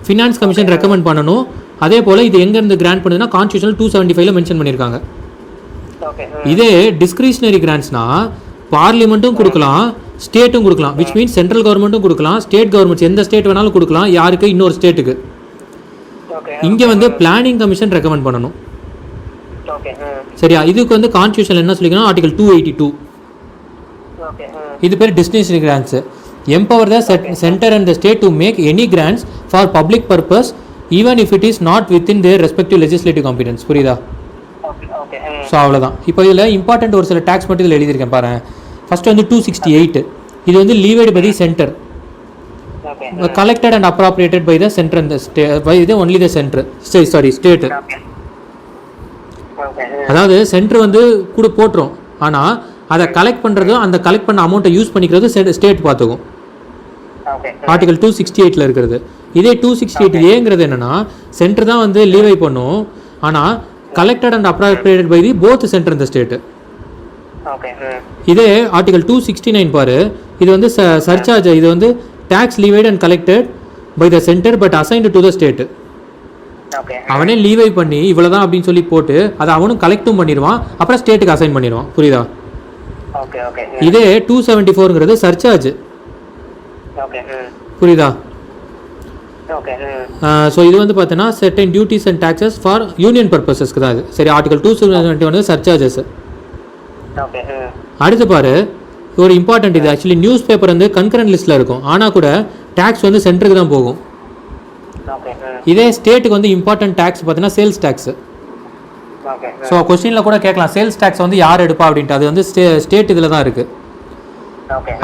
Finance commission recommend பண்ணணும். அதே போல் இது எங்கேருந்து கிராண்ட் பண்ணுதுன்னா கான்ஸ்டியூஷனல் 275 மென்ஷன் பண்ணியிருக்காங்க. இதே டிஸ்கிரிஷனரி கிராண்ட்ஸ்னால் பார்லிமெண்ட்டும் கொடுக்கலாம் ஸ்டேட்டும் கொடுக்கலாம், விச் மீன்ஸ் சென்ட்ரல் கவர்மெண்ட்டும் கொடுக்கலாம், ஸ்டேட் கவர்மெண்ட்ஸ் எந்த ஸ்டேட் வேணாலும் கொடுக்கலாம், யாருக்கு? இன்னொரு ஸ்டேட்டுக்கு. இங்கே வந்து பிளானிங் கமிஷன் ரெக்கமெண்ட் பண்ணணும். சரியா? இதுக்கு வந்து கான்ஸ்டியூஷன் என்ன சொல்லிக்கணும், ஆர்டிகல் 282. இது பேர் discretionary grants. Empower the centre and the state to make any grants for public purpose even if it is not within their respective legislative competence. புரியுதா? ஸோ அவ்வளோதான். இப்போ இதில் இம்பார்ட்டன்ட் ஒரு சில டேக்ஸ் மட்டும் இதில் எழுதியிருக்கேன் பாருங்க. ஃபர்ஸ்ட் வந்து 268. இது வந்து levied by the centre, collected and appropriated by the centre and by இது ஒன்லி த சென்டர், ஸ்டேட்டு. அதாவது சென்டர் வந்து கூட போட்டுரும், ஆனால் அதை கலெக்ட் பண்ணுறதும் அந்த கலெக்ட் பண்ண அமௌண்ட்டை யூஸ் பண்ணிக்கிறது ஸ்டேட் பார்த்துக்கும். ஆர்டிகல் 268 இருக்கிறது. இதே 268A என்னன்னா சென்டர் தான் வந்து லீவை பண்ணும், ஆனால் collected and appropriated by the both centre இந்த ஸ்டேட்டு. இதே ஆர்டிகல் 269 பாரு, இது வந்து சர்சார்ஜ். இது வந்து tax levied and collected by the centre but assigned to the state. அவனே லீவை பண்ணி இவ்வளோதான் அப்படின்னு சொல்லி போட்டு அதை அவனும் கலெக்டும் பண்ணிடுவான், அப்புறம் ஸ்டேட்டுக்கு அசைன் பண்ணிடுவான். புரியுதா? இதே 274 சர்சார்ஜ். புரியுதா? ஸோ இது வந்து பார்த்தீங்கன்னா certain duties and taxes for union பர்பஸஸ்க்கு தான் இது. சரி, ஆர்டிகல் 271 சர்சார்ஜஸ். அடுத்து பாரு, ஒரு இம்பார்ட்டன்ட் இது. ஆக்சுவலி நியூஸ் பேப்பர் வந்து கன்கரண்ட் லிஸ்ட்டில் இருக்கும், ஆனால் கூட டேக்ஸ் வந்து சென்டருக்கு தான் போகும். இதே ஸ்டேட்டுக்கு வந்து இம்பார்ட்டன்ட் டேக்ஸ் பார்த்தீங்கன்னா சேல்ஸ் டேக்ஸ். ஸோ கொஸ்டினில் கூட கேட்கலாம் சேல்ஸ் டேக்ஸ் வந்து யார் எடுப்பா அப்படின்ட்டு. அது வந்து ஸ்டேட் இதில் தான் இருக்குது.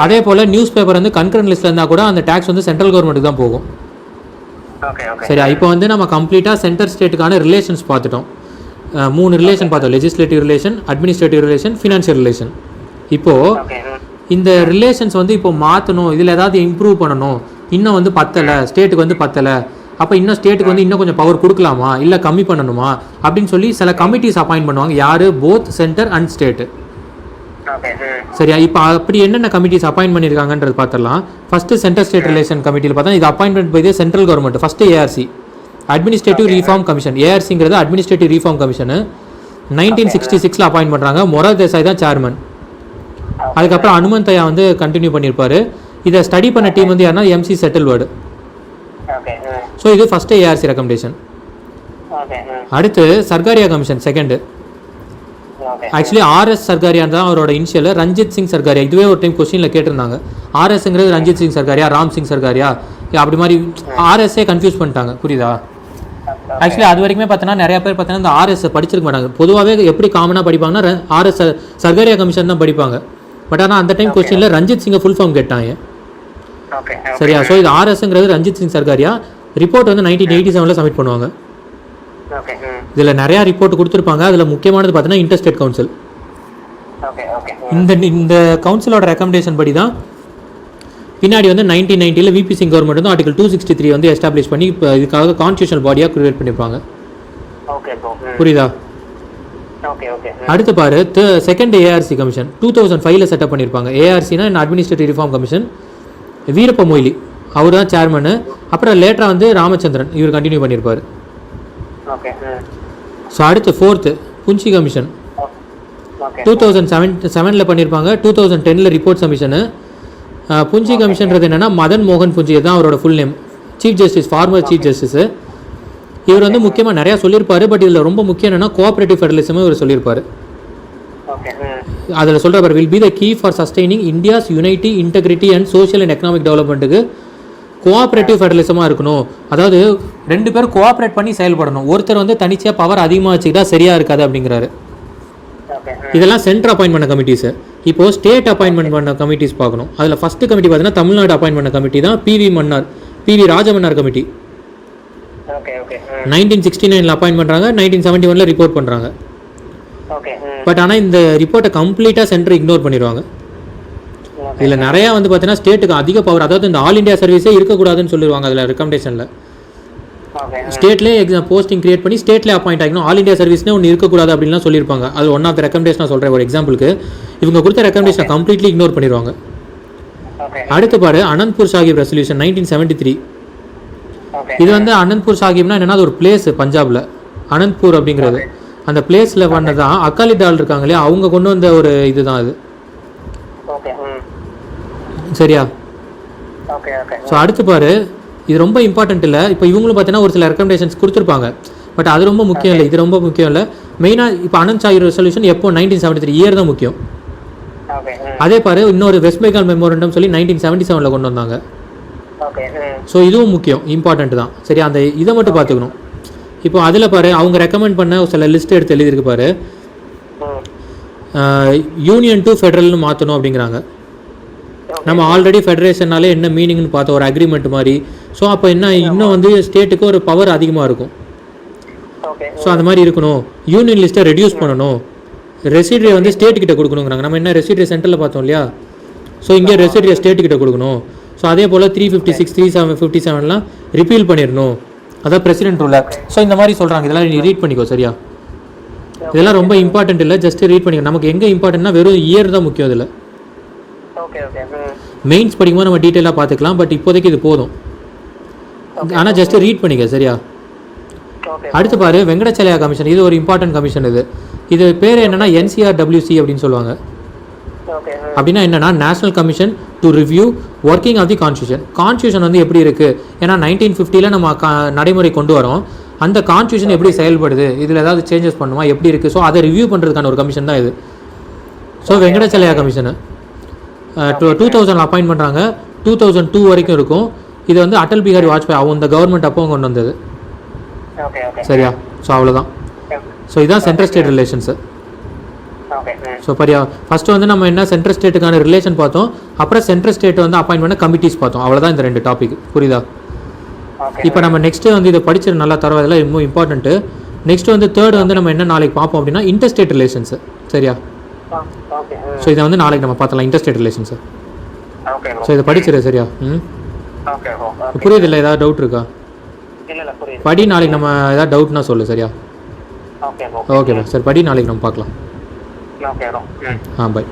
அதே போல் நியூஸ் பேப்பர் வந்து கன்கரண்ட் லிஸ்ட்டில் இருந்தால் கூட அந்த டேக்ஸ் வந்து சென்ட்ரல் கவர்மெண்ட்டுக்கு தான் போகும். சரி, இப்போ வந்து நம்ம கம்ப்ளீட்டாக சென்டர் ஸ்டேட்டுக்கான ரிலேஷன்ஸ் பார்த்துட்டோம். 3 ரிலேஷன் பார்த்தோம், legislative relation, administrative relation, financial relation. இப்போது இந்த ரிலேஷன்ஸ் வந்து இப்போ மாற்றணும், இதில் ஏதாவது இம்ப்ரூவ் பண்ணணும், இன்னும் வந்து பத்தலை, ஸ்டேட்டுக்கு வந்து பத்தலை, அப்போ இன்னும் ஸ்டேட்டுக்கு வந்து இன்னும் கொஞ்சம் பவர் கொடுக்கலாமா இல்லை கம்மி பண்ணணுமா அப்படின்னு சொல்லி சில கமிட்டிஸ் அப்பாயிண்ட் பண்ணுவாங்க. யார்? Both centre and state. சரியா? இப்போ அப்படி என்னென்ன கமிட்டிஸ் அப்பாயிண்ட் பண்ணியிருக்காங்கன்றது பார்த்துடலாம். ஃபஸ்ட்டு சென்டர் ஸ்டேட் ரிலேஷன் கமிட்டியில் பார்த்தா இது appointment by the central government. First ARC, administrative reform commission. ஏஆர்சிங்கிறது அட்மினிஸ்ட்ரேட்டிவ் ரீஃபார்ம் கமிஷனு 1966 அப்பாயிண்ட் பண்ணுறாங்க. மொரார் தேசாய் தான் சேர்மன். அதுக்கப்புறம் அனுமந்தையா வந்து கண்டினியூ பண்ணியிருப்பார். இதை ஸ்டடி பண்ண டீம் வந்து யாருன்னா எம்சி செட்டில்வர்டு. ஸோ இது ஃபஸ்ட்டு ஏஆர்சி ரெக்கமெண்டேஷன். அடுத்து Sarkaria commission second. Actually RS Sarkaria தான் அவரோட இனிஷியல், ரஞ்சித் சிங் சர்காரியா. இதுவே ஒரு டைம் கொஸ்டினில் கேட்டிருந்தாங்க. ஆர்எஸ்ங்கிறது ரஞ்சித் சிங் சர்காரியா, ராம் சிங் சர்காரியா, அப்படி மாதிரி ஆர்எஸ்ஸே கன்ஃபியூஸ் பண்ணிட்டாங்க. புரியுதா? ஆக்சுவலி அது வரைக்குமே பார்த்தோன்னா நிறைய பேர் பார்த்தீங்கன்னா இந்த ஆர்எஸ் படிச்சிருக்க மாட்டாங்க. பொதுவாகவே எப்படி காமனாக படிப்பாங்கன்னா ஆர்எஸ் சர்காரியா கமிஷன் தான் படிப்பாங்க. பட் ஆனால் அந்த டைம் கொஸ்டினில் ரஞ்சித் சிங்கை ஃபுல் ஃபார்ம் கேட்டாங்க. சரியா? ஸோ இது ஆர்எஸ்ங்கிறது ரஞ்சித் சிங் சர்காரியா. ரிப்போர்ட் வந்து 1987 சப்மிட் பண்ணுவாங்க. இதில் நிறையா ரிப்போர்ட் கொடுத்துருப்பாங்க. அதில் முக்கியமானது பார்த்தீங்கன்னா இன்டர்ஸ்டேட் கவுன்சில். இந்த கவுன்சிலோட ரெக்கமெண்டேஷன் படி தான் பின்னாடி வந்து 1990 விபி சிங் கவர்மெண்ட் வந்து ஆர்டிகல் 263 வந்து எஸ்டாப்ளிஷ் பண்ணி இப்போ இதுக்காக கான்ஸ்டியூஷனல் பாடியாக கிரியேட் பண்ணியிருப்பாங்க. புரியுதா? அடுத்து பாரு, செகண்ட் ஏஆர்சி கமிஷன் 2005 செட்டப் பண்ணியிருப்பாங்க. ஏஆர்சினா administrative reform commission. Veerappa Moily அவர் தான் சேர்மனு. அப்புறம் லேட்டராக வந்து ராமச்சந்திரன் இவர் கண்டினியூ பண்ணியிருப்பார். ஸோ அடுத்து ஃபோர்த்து புஞ்சி கமிஷன் 2007 பண்ணியிருப்பாங்க. 2010 ரிப்போர்ட் சமிஷனு. புஞ்சி கமிஷன்றது என்னென்னா மதன் மோகன் புஞ்சி தான் அவரோட full name. Chief justice, farmer chief justice. இவர் வந்து முக்கியமாக நிறையா சொல்லியிருப்பாரு. பட் இதில் ரொம்ப முக்கியம் என்னன்னா கோஆப்ரேட்டிவ் ஃபெடரலிசமும் இவர் சொல்லியிருப்பாரு. ஓகே. அதில் சொல்கிறவர் will be the key for sustaining India's unity integrity and social and economic டெவலப்மெண்ட்டுக்கு கோஆப்ரேட்டிவ் ஃபெடரலிசமாக இருக்கணும். அதாவது 2 பேரும் கோஆப்ரேட் பண்ணி செயல்படணும். ஒருத்தர் வந்து தனிச்சையாக பவர் அதிகமாக வச்சுக்கிட்டா சரியாக இருக்காது அப்படிங்கிறாரு. இதெல்லாம் சென்ட்ரல் அப்பாயின்ட் பண்ண கமிட்டிஸ். இப்போது ஸ்டேட் அப்பாயின்மெண்ட் பண்ண கமிட்டிஸ் பார்க்கணும். அதில் ஃபஸ்ட்டு கமிட்டி பார்த்தீங்கன்னா தமிழ்நாடு அப்பாயின்ட் பண்ண கமிட்டி தான் பிவி ராஜமன்னார் கமிட்டி. 1969 அப்பாயின்ட் பண்ணுறாங்க, 1971 ரிப்போர்ட் பண்ணுறாங்க. பட் ஆனால் இந்த ரிப்போர்ட்டை கம்ப்ளீட்டாக சென்டர் இக்னோர் பண்ணிடுவாங்க. இதில் நிறையா வந்து பார்த்தீங்கன்னா ஸ்டேட்டுக்கு அதிக பவர், அதாவது இந்த ஆல் இண்டியா சர்வீஸே இருக்கக்கூடாதுன்னு சொல்லிடுவாங்க. அதில் ரெக்கமெண்டேஷனில் ஸ்டேட்லேயே போஸ்டிங் கிரியேட் பண்ணி ஸ்டேட்லேயே அப்பாயிண்ட் ஆகிக்கணும், ஆல் இண்டியா சர்வீஸ்னே ஒன்று இருக்கக்கூடாது அப்படின்லாம் சொல்லியிருப்பாங்க. அது ஒன் ஆஃப் த ரெக்கமெண்டேஷனாக சொல்கிறேன். ஒரு எக்ஸாம்பிளுக்கு இவங்க கொடுத்த ரெக்கமெண்டேஷனை கம்ப்ளீட்லி இக்னோர் பண்ணிடுவாங்க. அடுத்து பாரு அனந்த்பூர் சாஹிப் ரெசல்யூஷன் 1973. இது வந்து அனந்த்பூர் சாஹிப்னா என்னன்னா அது ஒரு பிளேஸ் பஞ்சாபில், அனந்த்பூர் அப்படிங்கிறது. அந்த பிளேஸில் பண்ணதான் அகாலிதால் இருக்காங்க இல்லையா, அவங்க கொண்டு வந்த ஒரு இதுதான் அது. சரியா? ஸோ அடுத்து பாரு, இது ரொம்ப இம்பார்ட்டன்ட் இல்லை. இப்போ இவங்களும் பார்த்தீங்கன்னா ஒரு சில ரெக்கமெண்டேஷன்ஸ் கொடுத்துருப்பாங்க. பட் அது ரொம்ப முக்கியம் இல்லை, இது ரொம்ப முக்கியம் இல்லை. மெயினாக இப்போ அனந்த் சாஹிப் ரெசல்யூஷன் எப்போ 1973 இயர் தான் முக்கியம். அதே பாரு இன்னொரு வெஸ்ட் பெங்கால் மெமோரண்டம் சொல்லி 1977 கொண்டு வந்தாங்க. ஸோ இதுவும் முக்கியம், இம்பார்ட்டன்ட் தான். சரி, அந்த இதை மட்டும் பார்த்துக்கணும். இப்போ அதில் பாரு அவங்க ரெக்கமெண்ட் பண்ண சில லிஸ்ட் எடுத்து எழுதியிருக்கு பாரு. யூனியன் டு ஃபெடரல்னு மாற்றணும் அப்படிங்கிறாங்க. நம்ம ஆல்ரெடி ஃபெடரேஷனாலே என்ன மீனிங்னு பார்த்தோம், ஒரு அக்ரிமெண்ட் மாதிரி. ஸோ அப்போ என்ன இன்னும் வந்து ஸ்டேட்டுக்கு ஒரு பவர் அதிகமாக இருக்கும். ஸோ அந்த மாதிரி இருக்கணும். யூனியன் லிஸ்ட்டை ரெடியூஸ் பண்ணணும். ரெசிடரியை வந்து ஸ்டேட்டுக்கிட்ட கொடுக்கணுங்கிறாங்க. நம்ம என்ன ரெசிடரி சென்டரில் பார்த்தோம் இல்லையா, ஸோ இங்கே ரெசிடரியை ஸ்டேட்டுக்கிட்ட கொடுக்கணும். ஸோ அதே போல் 356 357 ரிப்பீல் பண்ணிடணும். அதான் பிரசிடென்ட் ரூலர். ஸோ இந்த மாதிரி சொல்கிறாங்க. இதெல்லாம் நீ ரீட் பண்ணிக்கோ. சரியா? இதெல்லாம் ரொம்ப இம்பார்ட்டன்ட் இல்லை, ஜஸ்ட் ரீட் பண்ணிக்கோ. நமக்கு எங்கே இம்பார்ட்டன்ட்னா வெறும் இயர் தான் முக்கியம். இதில் மெயின்ஸ் படிக்கும்போது நம்ம டீட்டெயிலாக பார்த்துக்கலாம். பட் இப்போதைக்கு இது போதும். ஆனால் ஜஸ்ட் ரீட் பண்ணிக்க. சரியா? அடுத்து பாரு வெங்கடாச்சலயா கமிஷன். இது ஒரு இம்பார்ட்டன்ட் கமிஷன். இது பேர் என்னன்னா NCRWC அப்படின்னு சொல்லுவாங்க. அப்படின்னா என்னன்னா national commission to review working of the constitution. Constitution வந்து எப்படி இருக்குது, ஏன்னா 1950 நம்ம நடைமுறை கொண்டு வரோம். அந்த கான்ஸ்டியூஷன் எப்படி செயல்படுது, இதில் ஏதாவது சேஞ்சஸ் பண்ணுமா, எப்படி இருக்குது, ஸோ அதை ரிவ்யூ பண்ணுறதுக்கான ஒரு கமிஷன் தான் இது. ஸோ வெங்கடாச்சலயா கமிஷனு 2000 அப்பாயின்ட் பண்ணுறாங்க. 2002 வரைக்கும் இருக்கும். இது வந்து அடல் பிஹாரி வாஜ்பாய் அவங்க இந்த கவர்மெண்ட் அப்போ கொண்டு வந்தது. சரியா? ஸோ அவ்வளோதான். ஸோ இதுதான் சென்ட்ரல் ஸ்டேட் ரிலேஷன்ஸு. ஸோ பரியா ஃபஸ்ட்டு வந்து நம்ம என்ன சென்ட்ரல் ஸ்டேட்டுக்கான ரிலேஷன் பார்த்தோம். அப்புறம் சென்ட்ரல் ஸ்டேட் வந்து அப்பாயின்ட் பண்ண கமிட்டிஸ் பார்த்தோம். அவ்வளோதான் இந்த 2 டாபிக். புரியுதா? இப்போ நம்ம நெக்ஸ்ட்டு வந்து இதை படிச்சு நல்லா தரோம். இதெல்லாம் ரொம்ப இம்பார்ட்டன்ட்டு. நெக்ஸ்ட் வந்து தேர்ட் வந்து நம்ம என்ன நாளைக்கு பார்ப்போம் அப்படின்னா இன்டர்ஸ்டேட் ரிலேஷன்ஸு. சரியா? ஸோ இதை வந்து நாளைக்கு நம்ம பார்த்தலாம், இன்டர்ஸ்டேட் ரிலேஷன்ஸு. ஸோ இதை படிச்சிரு. சரியா? புரியுது இல்லை? ஏதாவது டவுட் இருக்கா? படி, நாளைக்கு நம்ம ஏதாவது டவுட்னா சொல்லு. சரியா? ஓகே சரி, படி, நாளைக்கு நம்ம பார்க்கலாம். பை.